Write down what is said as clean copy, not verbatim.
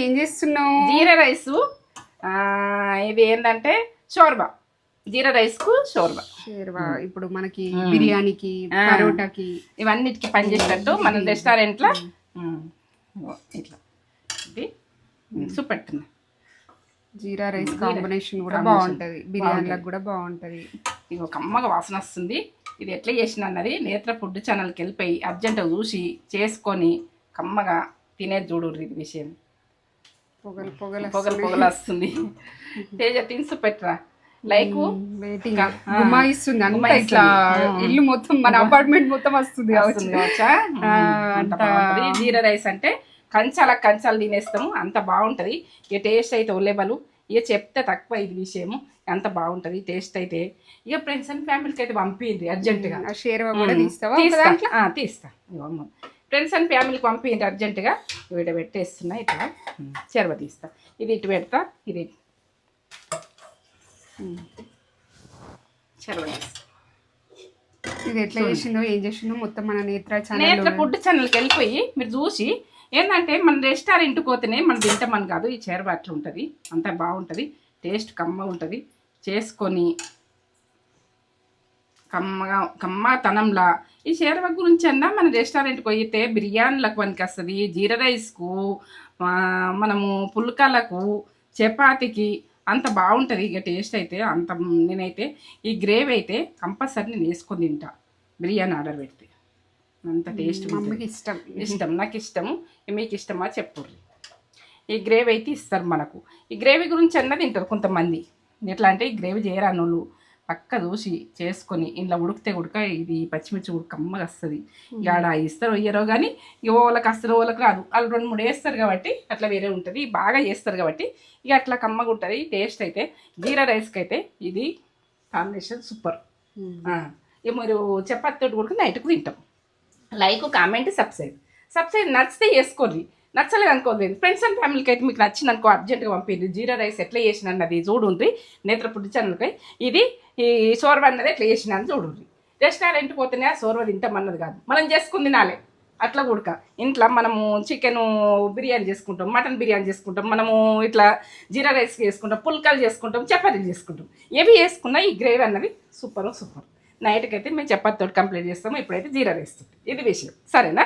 ఏం చేస్తున్నావు? జీరా రైస్. ఇది ఏంటంటే షోర్బా. జీరా రైస్ కు షోర్బా. ఇప్పుడు మనకి బిర్యానీకి, పరోటాకి ఇవన్నిటికి పనిచేసేటట్టు మన రెస్టారెంట్ లో ఇట్లా ఇది చూపెడుతున్నా. జీరా రైస్ కాంబినేషన్ కూడా బాగుంటది, బిర్యానీలకు కూడా బాగుంటది. ఇది ఒక కమ్మగా వాసన వస్తుంది. ఇది ఎట్లా చేసిన అన్నది నేత్ర ఫుడ్ ఛానల్కి వెళ్ళిపోయి అర్జెంటుగా చూసి చేసుకొని కమ్మగా తినేది చూడుర్రి. ఇది విషయం పొగలు పొగలు పొగలు పొగలు వస్తుంది. తేజ తిన్స్ పెట్టరా లైక్ గుమాయిస్తుంది అంతా ఇట్లా ఇల్లు మొత్తం మన అపార్ట్మెంట్ మొత్తం వస్తుంది కావచ్చా. అంత బాగుంటుంది జీరా రైస్ అంటే. కంచాలు తినేస్తాము, అంత బాగుంటుంది. ఇక టేస్ట్ అయితే ఒలేబలు. ఇక చెప్తే తక్కువ ఇది విషయము, అంత బాగుంటుంది టేస్ట్ అయితే. ఇక ఫ్రెండ్స్ అండ్ ఫ్యామిలీకి అయితే పంపింది అర్జెంటుగా. షేర్వా కూడా తీస్తా. ఫ్రెండ్స్ అండ్ ఫ్యామిలీకి పంపింది అర్జెంటుగా. వీడ పెట్టేస్తున్నా ఇట్లా చెరవ తీస్తా. ఇది ఇటు పెడతా, ఇది చెరవ తీస్తా. ఇది ఎట్లా చేసిందో ఏం చేసిందో మొత్తం మన నేత్ర ఫుడ్ ఛానల్కి వెళ్ళిపోయి మీరు చూసి ఏంటంటే మన రెస్టారెంట్కి పోతేనే మనం తింటామని కాదు. ఈ చెరవ అట్లా ఉంటుంది, అంత బాగుంటుంది, టేస్ట్ కమ్మ ఉంటుంది. చేసుకొని కమ్మతనంలా ఈ షేర్వ గురించి అన్నా మన రెస్టారెంట్కి పోయితే బిర్యానీలకు పనికి వస్తుంది, జీరా రైస్కు, మనము పుల్కాలకు, చపాతీకి అంత బాగుంటుంది. ఇక టేస్ట్ అయితే అంత. నేనైతే ఈ గ్రేవీ అయితే కంపల్సరీ నేను వేసుకొని తింటా బిర్యానీ ఆర్డర్ పెడితే. అంత టేస్ట్ ఇష్టం నాకు ఇష్టము. మీకు ఇష్టమా చెప్పుర్రి. ఈ గ్రేవీ అయితే ఇస్తారు మనకు. ఈ గ్రేవీ గురించి అన్నది తింటారు కొంతమంది. ఎట్లా అంటే ఈ గ్రేవీ చేయరాని వాళ్ళు పక్క చూసి చేసుకొని ఇంట్లో ఉడికితే ఉడక ఇది పచ్చిమిర్చి ఉడక కమ్మగా వస్తుంది. ఆడ ఇస్తారు ఇయ్యరో కానీ ఇక వాళ్ళకి వస్తారు, వాళ్ళకి రాదు. వాళ్ళు 2-3 వేస్తారు కాబట్టి అట్లా వేరే ఉంటుంది. బాగా చేస్తారు కాబట్టి ఇక అట్లా కమ్మగా ఉంటుంది టేస్ట్ అయితే. జీరా రైస్కి అయితే ఇది కాంబినేషన్ సూపర్. ఇక మీరు చపాతీ తోటి కూడా నైట్కు తింటాం. లైక్, కామెంట్, సబ్స్క్రైబ్ నచ్చితే చేసుకోండి, నచ్చలేదు అనుకోలేదు. ఫ్రెండ్స్ అండ్ ఫ్యామిలీకి అయితే మీకు నచ్చింది అనుకో అర్జెంట్గా పంపింది. జీరా రైస్ ఎట్లా చేసిన అన్నది చూడుండ్రి నేత్ర ఫుడ్ ఛానల్కి. ఇది ఈ సోర్వ అన్నది ఎట్లా చేసిన అని చూడుండ్రి. రెస్టారెంట్కి పోతేనే ఆ సోర్వ తింటామన్నది కాదు, మనం చేసుకుని తినాలి. అట్లా కూడక ఇంట్లో మనము చికెన్ బిర్యానీ చేసుకుంటాం, మటన్ బిర్యానీ చేసుకుంటాం, మనము ఇట్లా జీరా రైస్ చేసుకుంటాం, పుల్కాలు చేసుకుంటాం, చపాతీలు చేసుకుంటాం. ఏవి చేసుకున్నా ఈ గ్రేవీ అన్నది సూపర్. నైట్కి అయితే మేము చపాతీతో కంప్లీట్ చేస్తాము. ఇప్పుడైతే జీరా రైస్. ఇది విషయం. సరేనా?